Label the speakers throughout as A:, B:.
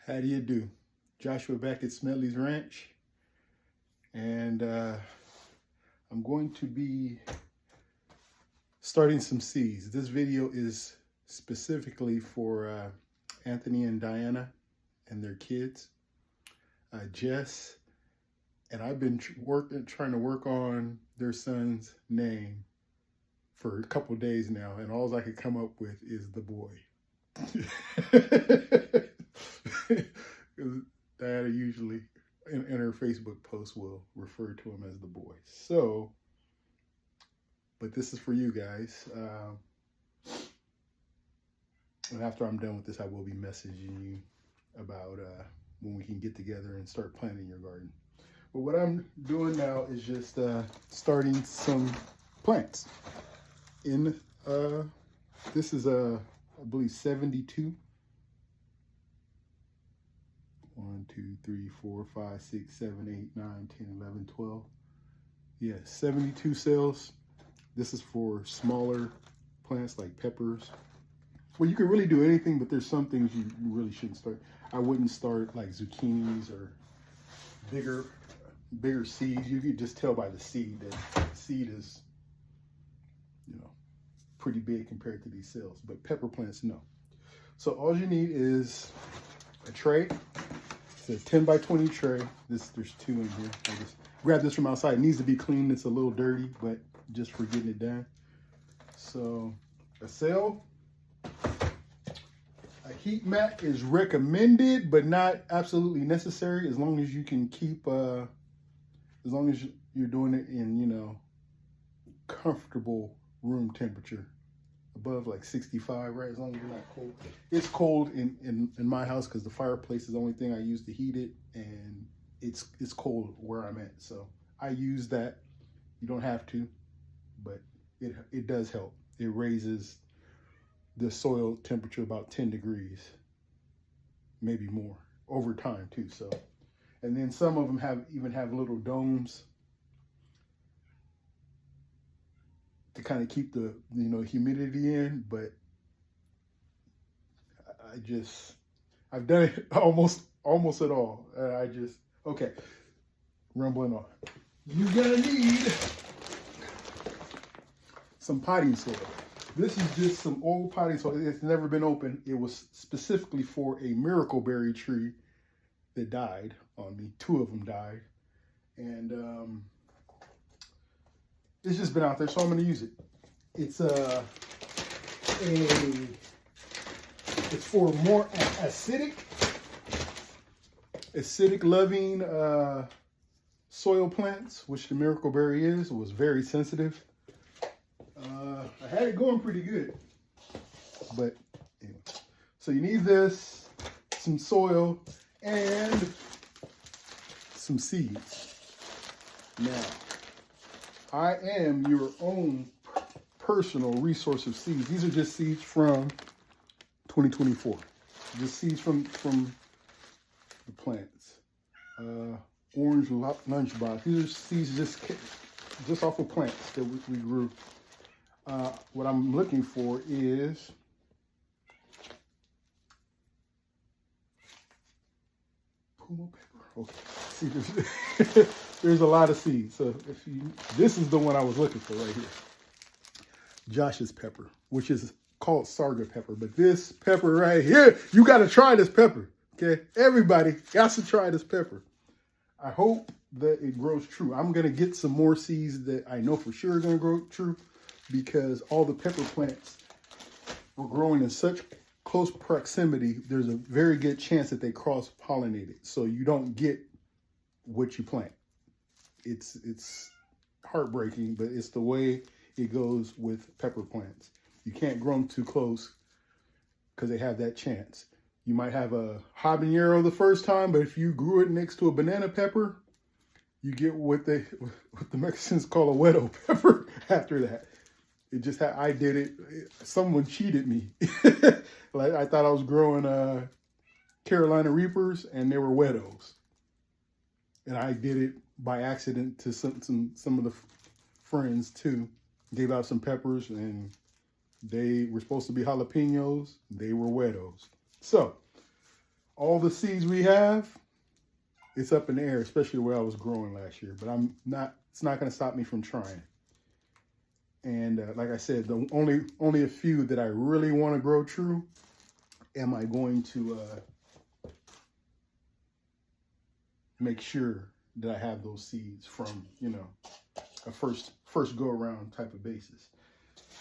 A: How do you do? Joshua back at Smedley's Ranch, and I'm going to be starting some seeds. This video is specifically for Anthony and Diana and their kids, Jess, and I've been trying to work on their son's name for a couple days now, and all I could come up with is the boy. Diana usually in her Facebook post will refer to him as the boy. So, but this is for you guys. And after I'm done with this, I will be messaging you about when we can get together and start planting your garden. But what I'm doing now is just starting some plants. In this is I believe 72. 1, 2, 3, 4, 5, 6, 7, 8, 9, 10, 11, 12. Yeah, 72 cells. This is for smaller plants like peppers. Well, you can really do anything, but there's some things you really shouldn't start. I wouldn't start like zucchinis or bigger seeds. You can just tell by the seed that the seed is, pretty big compared to these cells. But pepper plants, no. So all you need is a tray. It's a 10 by 20 tray. There's 2 in here. I just grabbed this from outside. It needs to be cleaned. It's a little dirty, but just for getting it done. So a cell. A heat mat is recommended, but not absolutely necessary, as long as you can keep, as long as you're doing it in, comfortable room temperature. Above like 65, right? As long as you're not cold. It's cold in my house because the fireplace is the only thing I use to heat it, and it's cold where I'm at. So I use that. You don't have to, but it does help. It raises the soil temperature about 10 degrees, maybe more over time too. So, and then some of them even have little domes to kind of keep the humidity in, but I've done it almost at all. Okay, rumbling on. You're gonna need some potting soil. This is just some old potting soil. It's never been opened. It was specifically for a miracle-berry tree that died on me. 2 of them died, and it's just been out there, so I'm going to use it. It's it's for more acidic loving soil plants, which the miracle berry is. It was very sensitive. I had it going pretty good, but anyway. So you need this, some soil, and some seeds. Now, I am your own personal resource of seeds. These are just seeds from 2024. Just seeds from the plants. Orange lunchbox. These are seeds just off of plants that we grew. What I'm looking for is Puma pepper. Okay. See, there's a lot of seeds. So this is the one I was looking for right here. Josh's pepper, which is called Sarga pepper. But this pepper right here, you got to try this pepper. Okay, everybody got to try this pepper. I hope that it grows true. I'm gonna get some more seeds that I know for sure are gonna grow true, because all the pepper plants were growing in such close proximity. There's a very good chance that they cross-pollinated, so you don't get what you plant. It's heartbreaking, but it's the way it goes with pepper plants. You can't grow them too close because they have that chance. You might have a habanero the first time, but if you grew it next to a banana pepper, you get what the Mexicans call a huevo pepper after that. It just I did it. Someone cheated me. Like I thought I was growing Carolina Reapers, and they were huevos. And I did it by accident to some of the friends too. Gave out some peppers, and they were supposed to be jalapenos. They were huevos. So all the seeds we have, it's up in the air, especially where I was growing last year. But it's not going to stop me from trying. And like I said, the only a few that I really want to grow true, am I going to make sure that I have those seeds from, you know, a first go around type of basis.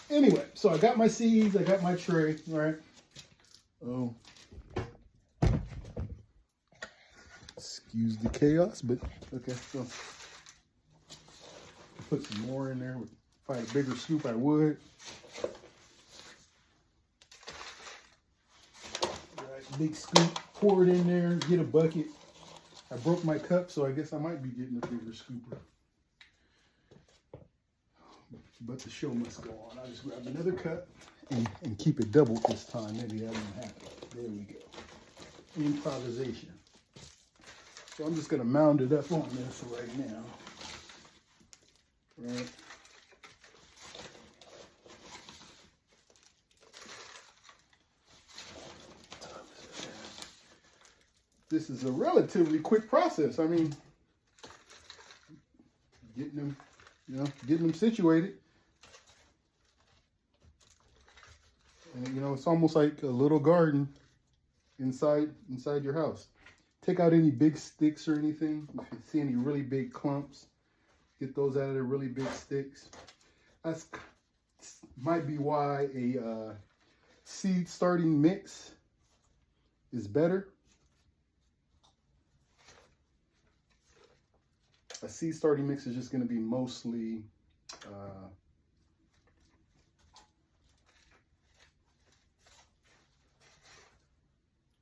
A: Anyway, so I got my seeds, I got my tray, all right? Oh, excuse the chaos, but okay, so put some more in there. If I had a bigger scoop, I would. Right, big scoop, pour it in there, get a bucket. I broke my cup, so I guess I might be getting a bigger scooper. But the show must go on. I'll just grab another cup and keep it doubled this time. Maybe that won't happen. There we go. Improvisation. So I'm just going to mound it up on this right now. Right. This is a relatively quick process. I mean, getting them situated. And, you know, it's almost like a little garden inside your house. Take out any big sticks or anything. If you see any really big clumps, get those out of the really big sticks. That's might be why a seed starting mix is better. A seed starting mix is just going to be mostly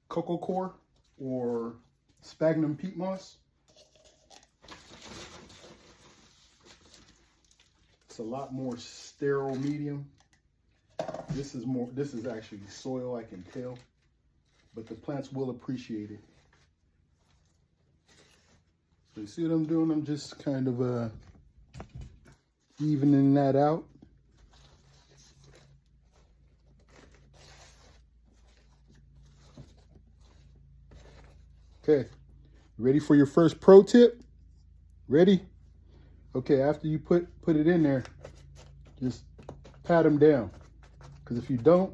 A: coco coir or sphagnum peat moss. It's a lot more sterile medium. This is actually soil, I can tell, but the plants will appreciate it. So you see what I'm doing? I'm just kind of evening that out. Okay, ready for your first pro tip? Ready? Okay, after you put it in there, just pat them down. Because if you don't,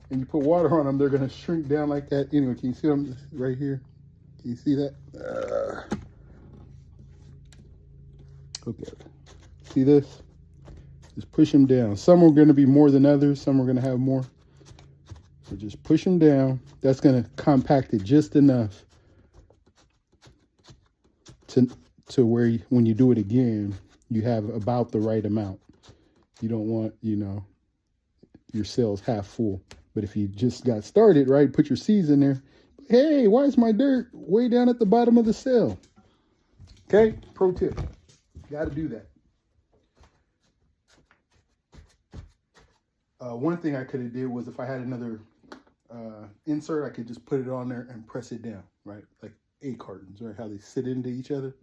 A: and you put water on them, they're gonna shrink down like that. Anyway, can you see them right here? Can you see that? Okay, see this? Just push them down. Some are gonna be more than others. Some are gonna have more. So just push them down. That's gonna compact it just enough to where when you do it again, you have about the right amount. You don't want, you know, your cells half full. But if you just got started, right, put your seeds in there. Hey, why is my dirt way down at the bottom of the cell? Okay, pro tip. Got to do that. One thing I could have did was if I had another insert, I could just put it on there and press it down, right? Like egg cartons, right? How they sit into each other.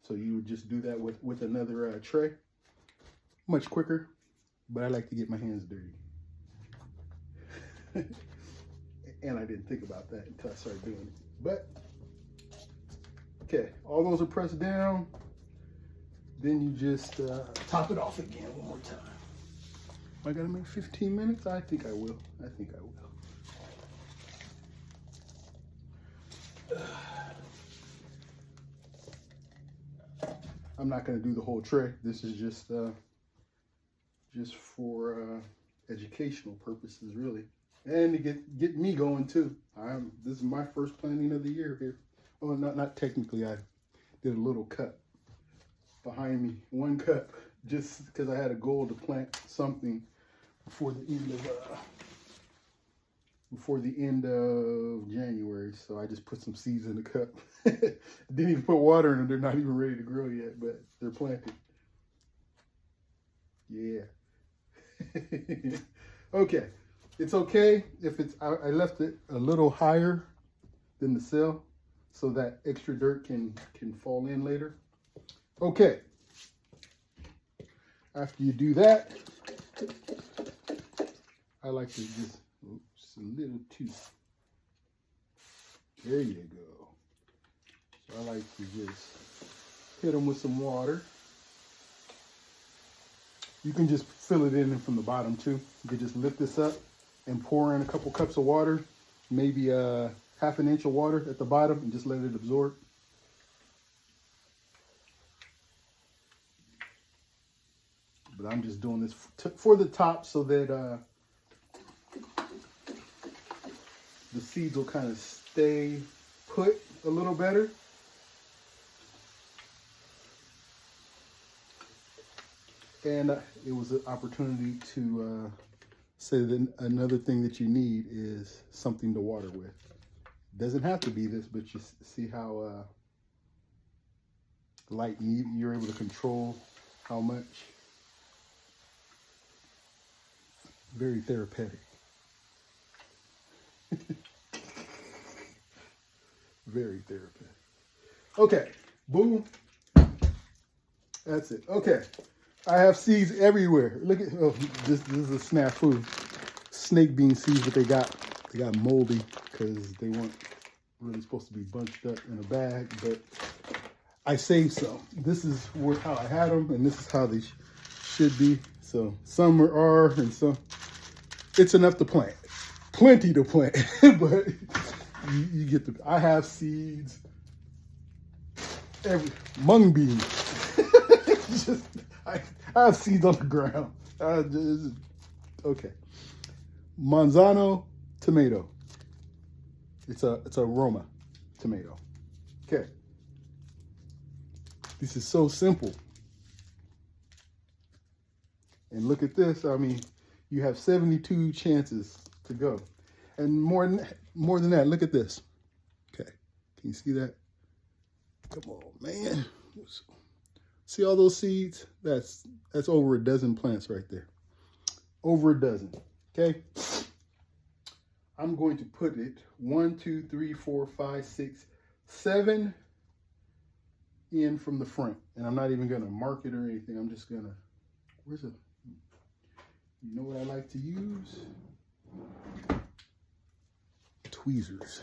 A: So you would just do that with another tray. Much quicker, but I like to get my hands dirty. And I didn't think about that until I started doing it. But, okay, all those are pressed down. Then you just top it off again one more time. Am I gonna make 15 minutes? I think I will. I think I will. I'm not going to do the whole tray. This is just for educational purposes, really, and to get me going too. This is my first planting of the year here. Oh, not technically. I did a little cut behind me, 1 cup, just because I had a goal to plant something before the end of January. So I just put some seeds in the cup. Didn't even put water in them. They're not even ready to grow yet, but they're planted. Yeah. Okay. It's okay if I left it a little higher than the cell so that extra dirt can fall in later. Okay. After you do that, I like to just a little too. There you go. So I like to just hit them with some water. You can just fill it in from the bottom too. You can just lift this up and pour in a couple cups of water, maybe half an inch of water at the bottom, and just let it absorb. But I'm just doing this for the top so that the seeds will kind of stay put a little better. And it was an opportunity to say that another thing that you need is something to water with. Doesn't have to be this, but you see how light you're able to control how much. Very therapeutic. Very therapeutic. Okay, boom. That's it. Okay. I have seeds everywhere. Look at, oh, this is a snafu. Snake bean seeds that they got moldy because they weren't really supposed to be bunched up in a bag, but I saved some. This is how I had them, and this is how they should be. So some are, and some, it's enough to plant. Plenty to plant, but you get the, I have seeds, mung beans. Just, I have seeds on the ground. Okay. Manzano tomato. It's a Roma tomato. Okay. This is so simple. And look at this. I mean, you have 72 chances to go. And more than that, look at this. Okay. Can you see that? Come on, man. See all those seeds? That's over a dozen plants right there. Over a dozen. Okay. I'm going to put it 1, 2, 3, 4, 5, 6, 7 in from the front. And I'm not even gonna mark it or anything. I'm just gonna, where's it? You know what I like to use? Tweezers.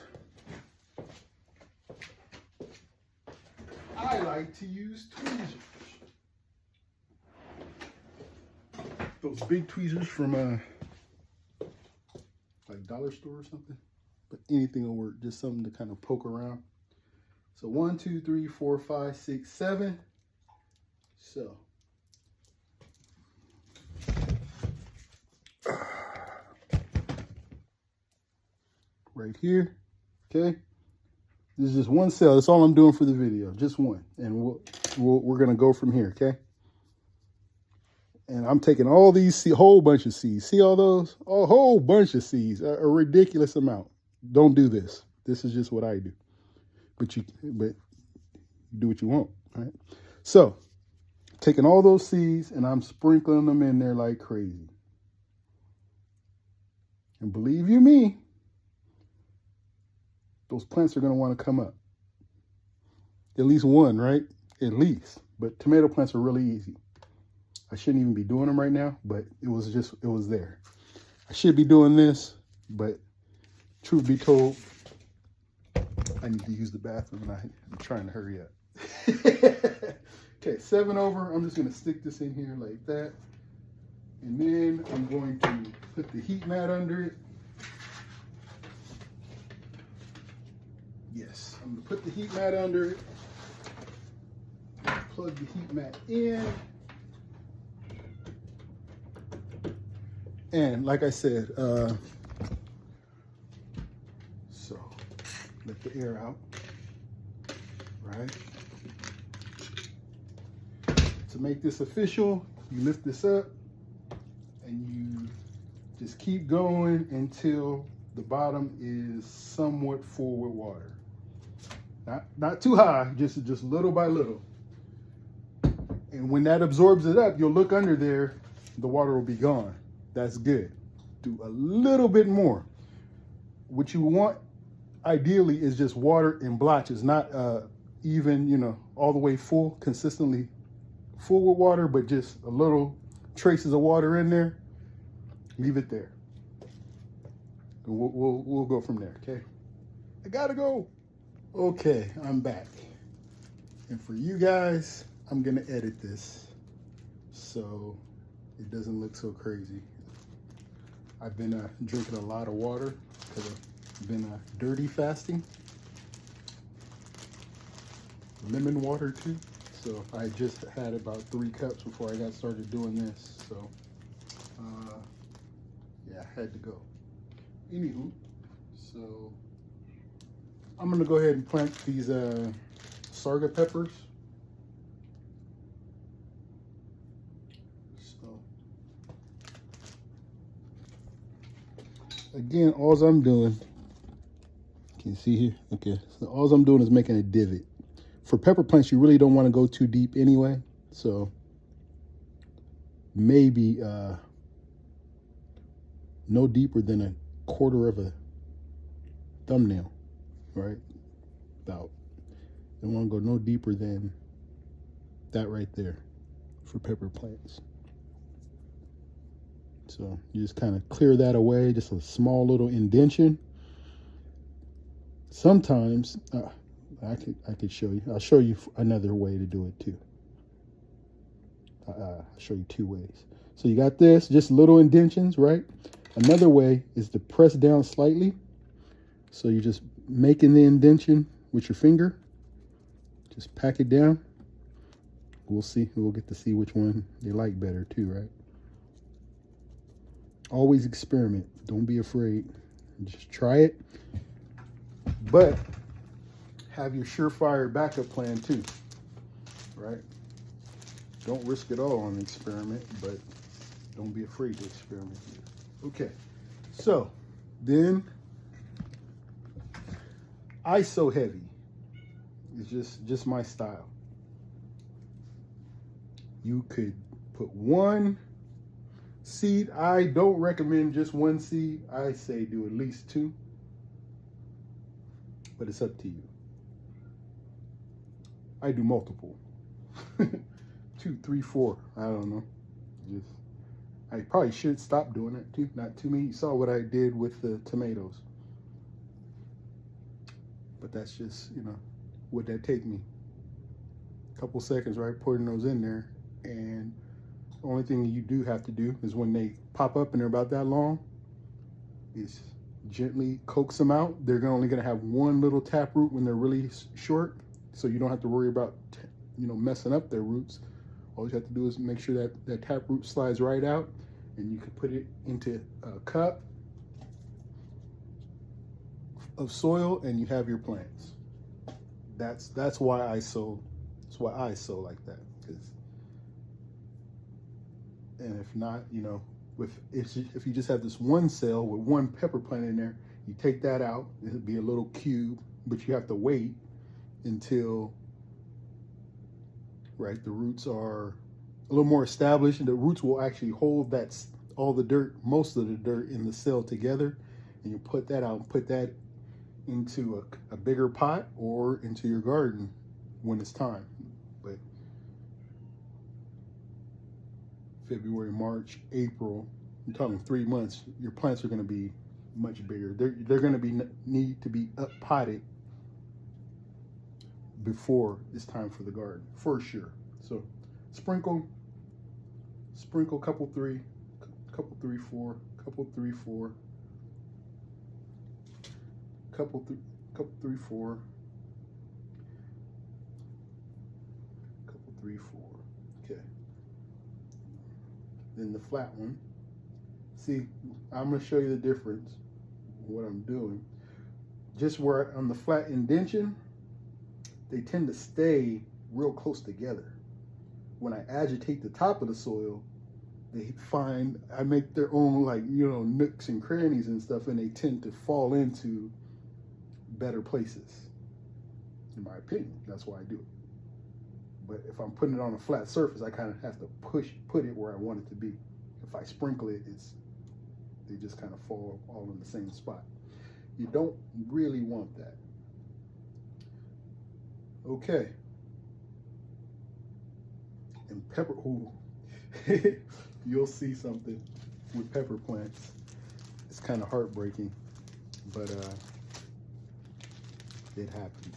A: I like to use tweezers. Those big tweezers from like dollar store or something. But anything will work, just something to kind of poke around. So 1, 2, 3, 4, 5, 6, 7. So right here, okay. This is just one cell. That's all I'm doing for the video, just one, and we're gonna go from here, okay? And I'm taking all these whole bunch of seeds. See all those? A whole bunch of seeds, a ridiculous amount. Don't do this. This is just what I do. But you do what you want, right? So, taking all those seeds and I'm sprinkling them in there like crazy. And believe you me, those plants are going to want to come up. At least one, right? At least. But tomato plants are really easy. I shouldn't even be doing them right now, but it was there. I should be doing this, but truth be told, I need to use the bathroom and I'm trying to hurry up. Okay, 7 over. I'm just going to stick this in here like that. And then I'm going to put the heat mat under it. Yes, I'm going to put the heat mat under it. Plug the heat mat in. And like I said, so let the air out, right? To make this official, you lift this up and you just keep going until the bottom is somewhat full with water. Not too high, just little by little. And when that absorbs it up, you'll look under there, the water will be gone. That's good. Do a little bit more. What you want, ideally, is just water in blotches, not even, all the way full, consistently full with water, but just a little traces of water in there. Leave it there. And we'll go from there, okay? I gotta go. Okay, I'm back. And for you guys, I'm gonna edit this so it doesn't look so crazy. I've been drinking a lot of water because I've been dirty fasting. Lemon water too. So I just had about 3 cups before I got started doing this. So yeah, I had to go. Anywho, so I'm gonna go ahead and plant these sarga peppers. So again, all I'm doing, can you see here? Okay, so all I'm doing is making a divot. For pepper plants, you really don't want to go too deep anyway. So maybe no deeper than a quarter of a thumbnail, right? About. Don't want to go no deeper than that right there for pepper plants. So you just kind of clear that away, just a small little indention. Sometimes I could show you. I'll show you another way to do it too. I'll show you 2 ways. So you got this, just little indentions, right? Another way is to press down slightly. So you're just making the indention with your finger. Just pack it down. We'll see. We'll get to see which one you like better too, right? Always experiment. Don't be afraid. Just try it. But have your surefire backup plan too, right? Don't risk it all on an experiment, but don't be afraid to experiment. Okay, so then ISO heavy is just my style. You could put 1 seed. I don't recommend just 1 seed. I say do at least 2, but it's up to you. I do multiple. 2, 3, 4. I don't know. I probably should stop doing that too. Not too many. You saw what I did with the tomatoes. But that's just, would that take me? A couple seconds, right? Putting those in there. And the only thing you do have to do is when they pop up and they're about that long, is gently coax them out. They're only going to have 1 little taproot when they're really short. So you don't have to worry about, messing up their roots. All you have to do is make sure that that taproot slides right out, and you can put it into a cup of soil, and you have your plants. That's why I sow. That's why I sow like that. And if not, if you just have this 1 cell with 1 pepper plant in there, you take that out. It'll be a little cube, but you have to wait until the roots are a little more established, and the roots will actually hold all the dirt, most of the dirt in the cell together, and you put that out and put that into a bigger pot or into your garden when it's time. But February, March, April, I'm talking 3 months, your plants are going to be much bigger. They're going to need to be up potted before it's time for the garden, for sure. So sprinkle couple 3, 4, couple 3, 4, couple 3, 4, couple 3, 4. Okay. Then the flat one. See, I'm going to show you the difference, what I'm doing. Just where on the flat indention, they tend to stay real close together. When I agitate the top of the soil, I make their own nooks and crannies and stuff, and they tend to fall into better places, in my opinion. That's why I do it. But if I'm putting it on a flat surface, I kind of have to put it where I want it to be. If I sprinkle it, they just kind of fall all in the same spot. You don't really want that. Okay. And pepper, you'll see something with pepper plants. It's kind of heartbreaking, but It happens.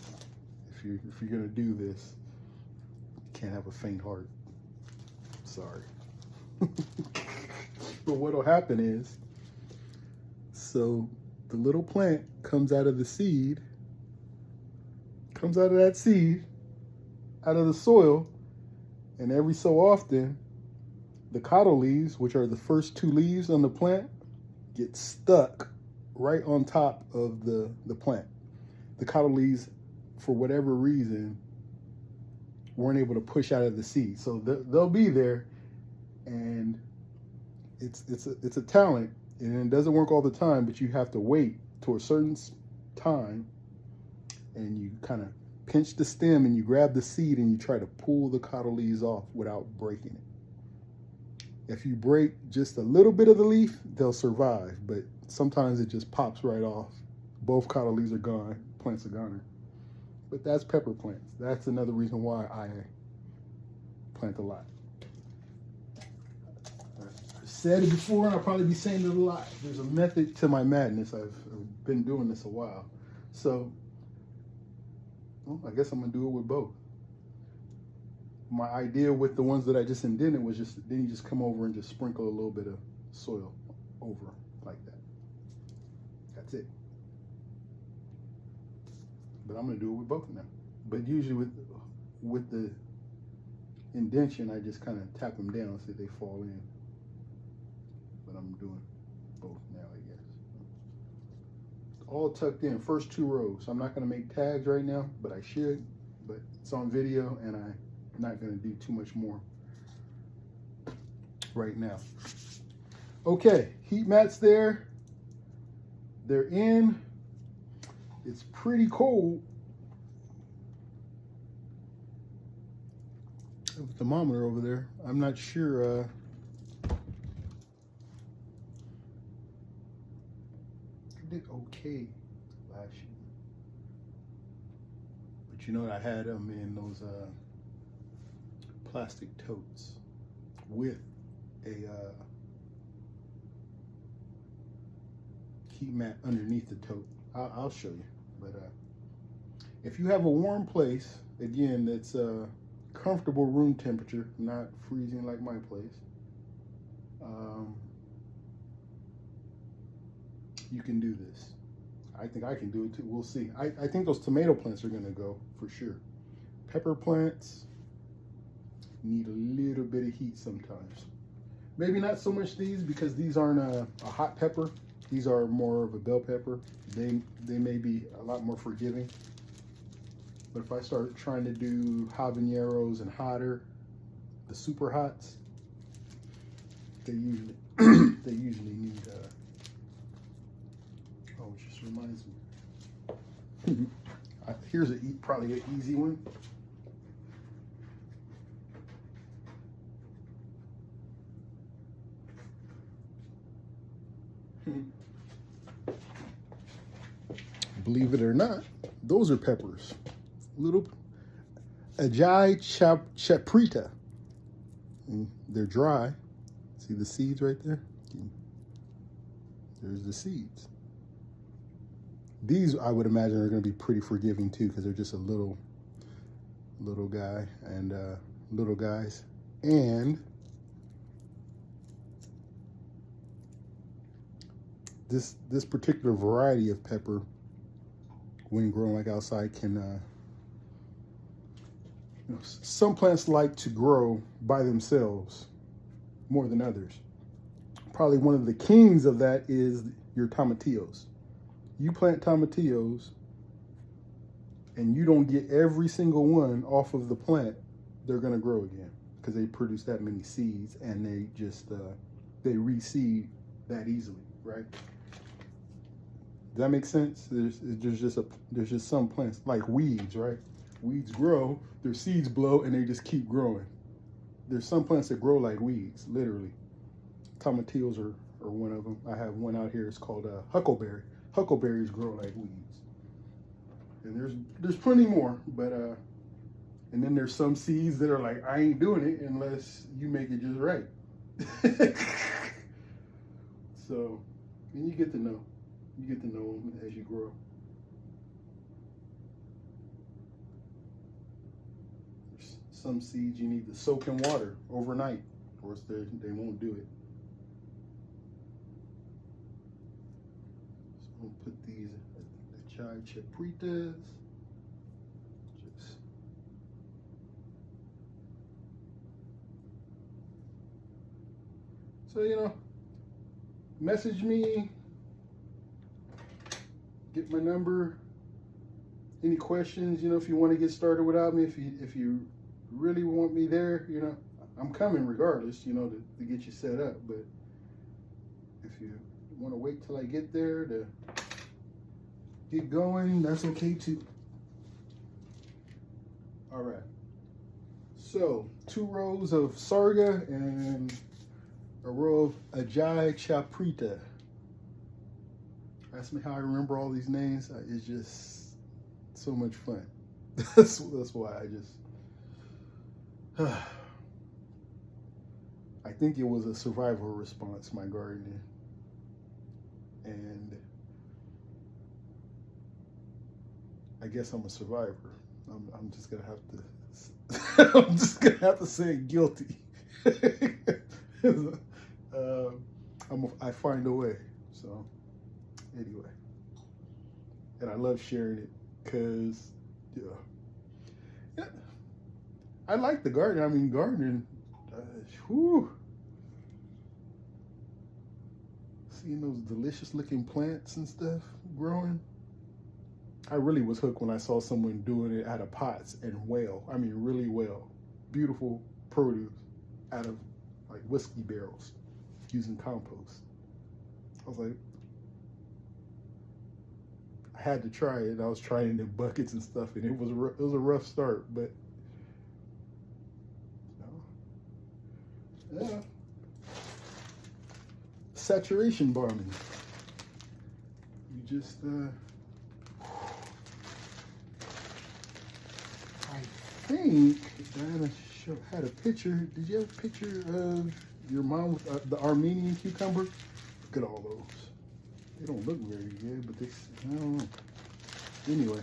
A: If you're gonna do this, you can't have a faint heart. Sorry. But what'll happen is, so the little plant comes out of the seed, comes out of that seed, out of the soil, and every so often, the cotyledons, which are the first two leaves on the plant, get stuck right on top of the plant. The cotyledons, for whatever reason, weren't able to push out of the seed. So they'll be there, and it's a talent, and it doesn't work all the time, but you have to wait to a certain time, and you kind of pinch the stem and you grab the seed and you try to pull the cotyledons off without breaking it. If you break just a little bit of the leaf, they'll survive, but sometimes it just pops right off. Both cotyledons are gone, plants are gone. But that's pepper plants. That's another reason why I plant a lot. I've said it before, and I'll probably be saying it a lot. There's a method to my madness. I've been doing this a while. So, well, I guess I'm gonna do it with both. My idea with the ones that I just indented was then you just come over and just sprinkle a little bit of soil over like that. That's it. But I'm gonna do it with both of them. But usually with the indention, I just kind of tap them down so they fall in. But I'm doing both now, I guess. All tucked in, first two rows. I'm not gonna make tags right now, but I should. But it's on video, and I'm not gonna do too much more right now. Okay, heat mats there. They're in. It's pretty cold. I have a thermometer over there. I'm not sure. I did okay last year. But you know, I had them in those plastic totes with a heat mat underneath the tote. I'll show you. But if you have a warm place, again, that's comfortable room temperature, not freezing like my place, you can do this. I think I can do it too. We'll see. I think those tomato plants are gonna go for sure. Pepper plants need a little bit of heat sometimes. Maybe not so much these, because these aren't a hot pepper. These are more of a bell pepper. They may be a lot more forgiving. But if I start trying to do habaneros and hotter, the super hots, they usually need. Oh, it just reminds me. Here's probably an easy one. Believe it or not, those are peppers. Little Ajay chaprita. They're dry. See the seeds right there? There's the seeds. These, I would imagine, are going to be pretty forgiving too, because they're just a little guy and little guys. And this particular variety of pepper, when grown like outside, can some plants like to grow by themselves more than others. Probably one of the kings of that is your tomatillos. You plant tomatillos and you don't get every single one off of the plant, they're gonna grow again, because they produce that many seeds, and they just they reseed that easily, right? Does that make sense? There's just some plants like weeds, right? Weeds grow, their seeds blow, and they just keep growing. There's some plants that grow like weeds, literally. Tomatillos are one of them. I have one out here. It's called huckleberry. Huckleberries grow like weeds. And there's plenty more, but and then there's some seeds that are like, I ain't doing it unless you make it just right. So, and you get to know. You get to know them as you grow. some seeds you need to soak in water overnight, or else they won't do it. So I'm gonna put these Ajay Chapritas. So, you know, message me, get my number. Any questions, you know, if you want to get started without me, if you really want me there, you know, I'm coming regardless, you know, to get you set up. But if you want to wait till I get there to get going, that's okay too. All right. So 2 rows of Sarga and a row of Ajay Chaprita. Ask me how I remember all these names. It's just so much fun. that's why I just. I think it was a survival response, my gardening, and I guess I'm a survivor. I'm just gonna have to. I'm just gonna have to say guilty. I find a way. So anyway, and I love sharing it because yeah, I like the garden. I mean, gardening. Whew. Seeing those delicious looking plants and stuff growing. I really was hooked when I saw someone doing it out of pots and well. I mean, really well. Beautiful produce out of like whiskey barrels using compost. I was like, I had to try it. I was trying it in buckets and stuff, and it was a rough start, but yeah. Saturation bombing. You just I think Diana had a picture. Did you have a picture of your mom with the Armenian cucumber? Look at all those. They don't look very good, but I don't know. Anyway,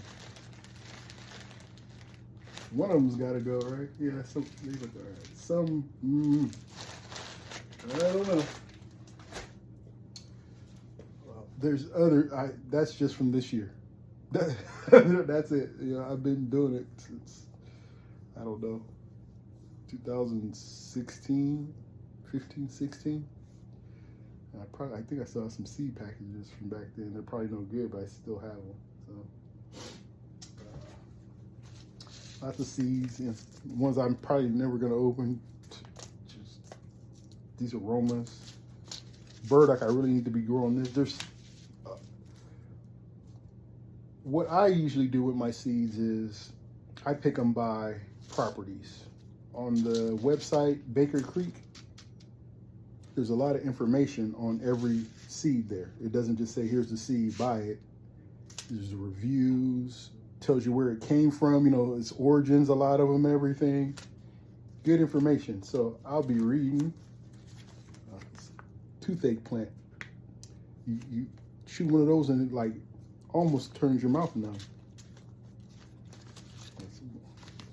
A: one of them's got to go, right? Yeah, they look all right. Some, I don't know. There's other. That's just from this year. That's it. You know, I've been doing it since, I don't know, 2016, 15, 16. I think I saw some seed packages from back then. They're probably no good, but I still have them. So lots of seeds, and ones I'm probably never going to open. Just these aromas. Burdock, I really need to be growing this. There's what I usually do with my seeds is I pick them by properties. On the website Baker Creek, there's a lot of information on every seed there. It doesn't just say, here's the seed, buy it. There's the reviews, tells you where it came from, you know, its origins, a lot of them, everything. Good information. So I'll be reading. Toothache plant. You shoot one of those and it like almost turns your mouth numb. That's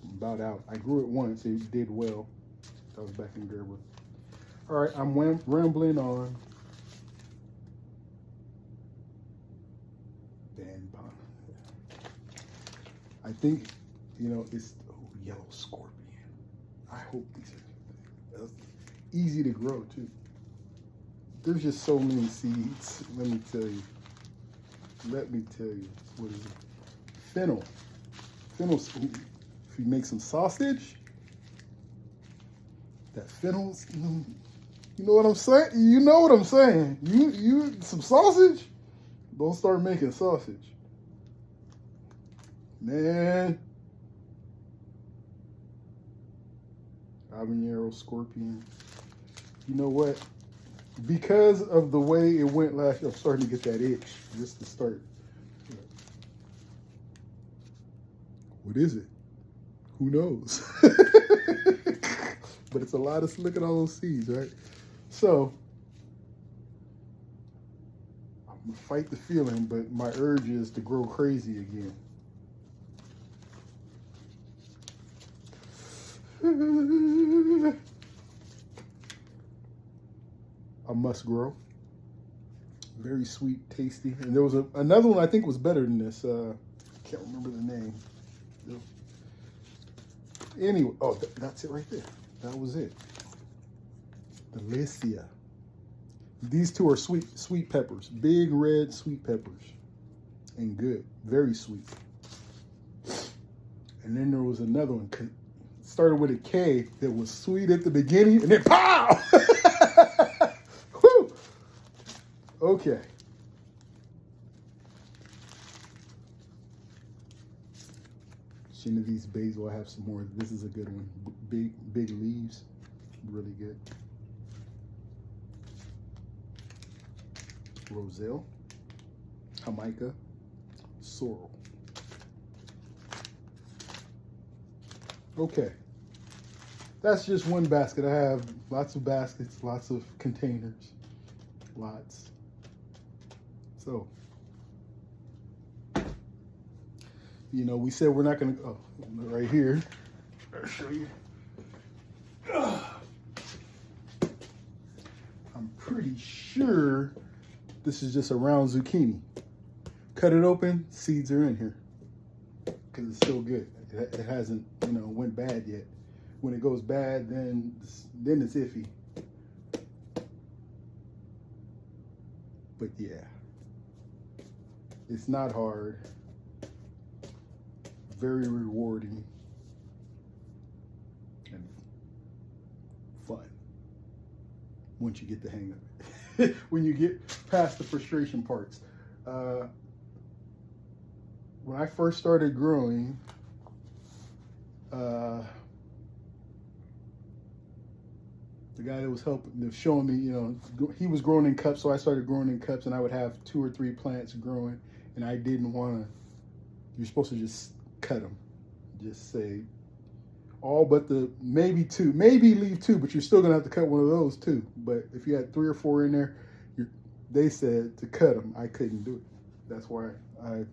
A: about out. I grew it once. It did well. That was back in Gerber. All right, I'm rambling on. I think, you know, it's yellow scorpion. I hope these are easy to grow too. There's just so many seeds. Let me tell you. What is it? Fennel. Fennel. If you make some sausage, that fennel. You know what I'm saying? You know what I'm saying. You some sausage. Don't start making sausage. Man. Habanero scorpion. You know what? Because of the way it went last year, I'm starting to get that itch just to start. What is it? Who knows? But it's a lot of, look at all those seeds, right? So, I'm gonna fight the feeling, but my urge is to grow crazy again. A must grow. Very sweet, tasty. And there was another one I think was better than this. Can't remember the name. Anyway, oh, that's it right there. That was it. Delicia. These two are sweet peppers. Big red sweet peppers. And good. Very sweet. And then there was another one. It started with a K that was sweet at the beginning and then pow! Whew! Okay. Genovese basil. I have some more. This is a good one. Big leaves. Really good. Roselle, Jamaica, sorrel. Okay, that's just one basket. I have lots of baskets, lots of containers, lots. So, you know, we said we're not gonna, oh, right here, I'll show you. I'm pretty sure this is just a round zucchini. Cut it open, seeds are in here because it's still good. It hasn't, you know, went bad yet. When it goes bad, then it's iffy. But yeah, it's not hard. Very rewarding and fun once you get the hang of it. When you get past the frustration parts. When I first started growing, the guy that was showing me, you know, he was growing in cups, so I started growing in cups, and I would have 2 or 3 plants growing, and I didn't want to. You're supposed to just cut them, just say all but maybe 2, maybe leave 2, but you're still gonna have to cut one of those too. But if you had 3 or 4 in there, they said to cut them. I couldn't do it. That's why I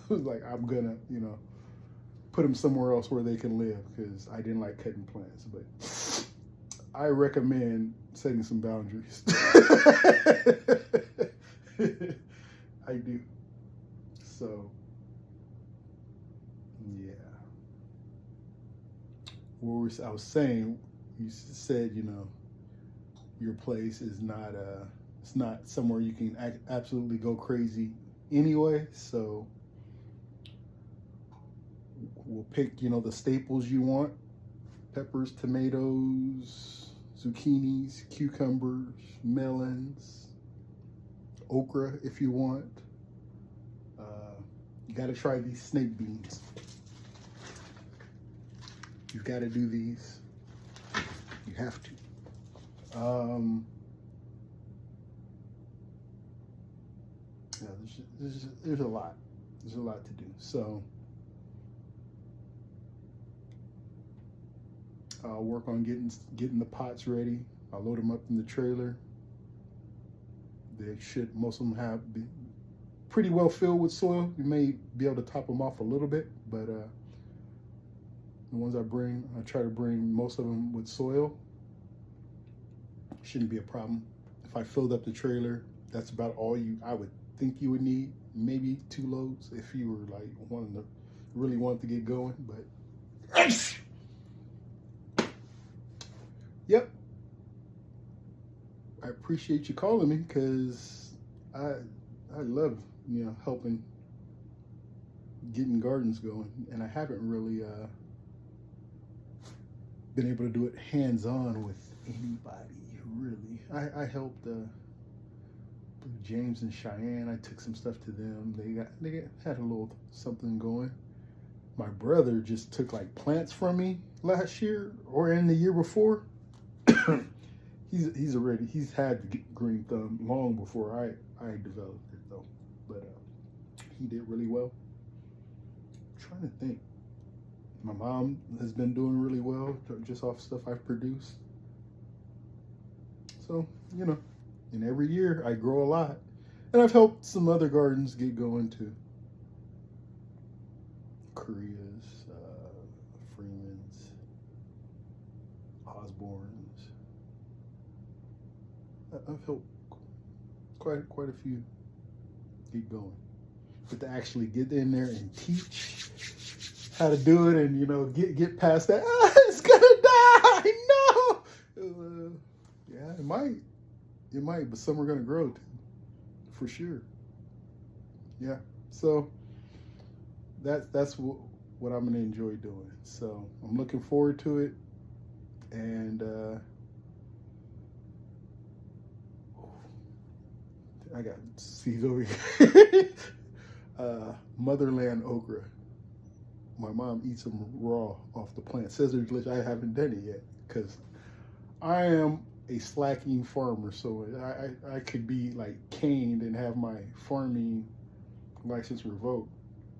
A: was like, I'm gonna, you know, put them somewhere else where they can live, because I didn't like cutting plants. But I recommend setting some boundaries. I do. So, yeah. I was saying, you said, you know, your place is not it's not somewhere you can absolutely go crazy anyway. So we'll pick, you know, the staples you want: peppers, tomatoes, zucchinis, cucumbers, melons, okra if you want. You got to try these snake beans. You've got to do these. You have to. Yeah, there's a lot. There's a lot to do. So I'll work on getting the pots ready. I'll load them up in the trailer. They should, most of them be pretty well filled with soil. You may be able to top them off a little bit, but the ones I try to bring most of them with soil. Shouldn't be a problem. If I filled up the trailer, that's about all I would think you would need. Maybe 2 loads if you were like really wanted to get going. But yep, I appreciate you calling me, because I love, you know, helping getting gardens going, and I haven't really been able to do it hands-on with anybody, really. I helped James and Cheyenne. I took some stuff to them. They had a little something going. My brother just took like plants from me last year or in the year before. he's had the green thumb long before I developed it though. But he did really well. I'm trying to think. My mom has been doing really well just off stuff I've produced. So, you know, and every year I grow a lot. And I've helped some other gardens get going too. Korea's, Freeman's. Osborne's. I've helped quite a few get going. But to actually get in there and teach how to do it, and get past that, it's gonna die. No. Yeah, it might, but some are gonna grow too, for sure. Yeah. So that's what I'm gonna enjoy doing. So I'm looking forward to it, and I got seeds over here. Motherland okra. My mom eats them raw off the plant. Says they're delicious. I haven't done it yet because I am a slacking farmer, so I could be like caned and have my farming license revoked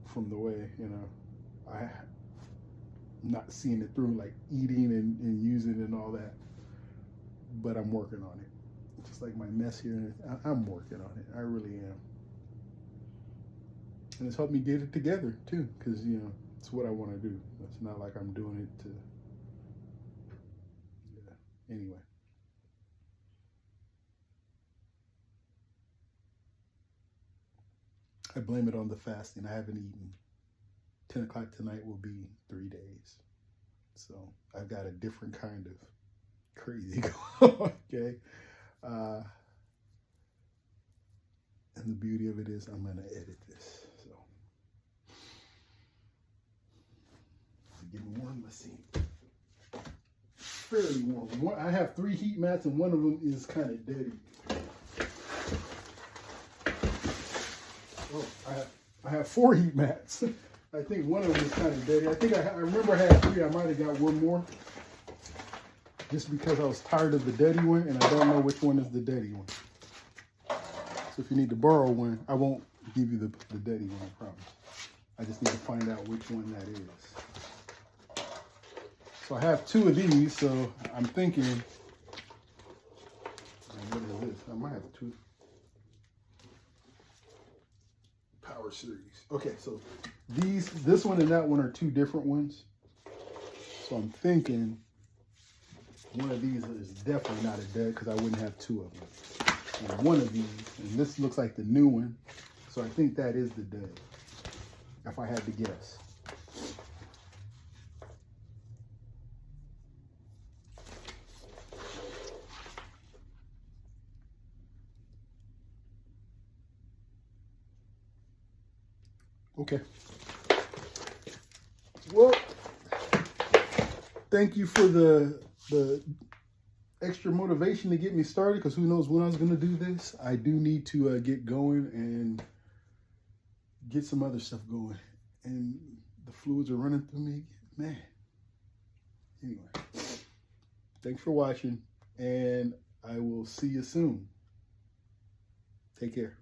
A: from the way I'm not seeing it through, like eating and using and all that. But I'm working on it. Just like my mess here, I'm working on it. I really am. And it's helped me get it together too, because it's what I want to do. It's not like I'm doing it to. Yeah. Anyway. I blame it on the fasting. I haven't eaten. 10 o'clock tonight will be 3 days. So I've got a different kind of crazy going on, okay? And the beauty of it is I'm going to edit this. So it's getting warm. Let's see. Fairly warm. I have 3 heat mats, and one of them is kind of dirty. Oh, I have 4 heat mats. I think one of them is kind of dirty. I think I remember I had 3. I might have got one more, just because I was tired of the dirty one, and I don't know which one is the dirty one. So if you need to borrow one, I won't give you the dirty one, I promise. I just need to find out which one that is. So I have 2 of these, so I'm thinking, what is this? I might have 2. Power Series. Okay, so this one and that one are 2 different ones. So I'm thinking one of these is definitely not a dead, because I wouldn't have 2 of them. And one of these, and this looks like the new one, so I think that is the dead, if I had to guess. Okay. Well, thank you for the extra motivation to get me started, because who knows when I was going to do this. I do need to get going and get some other stuff going. And the fluids are running through me. Man. Anyway, thanks for watching, and I will see you soon. Take care.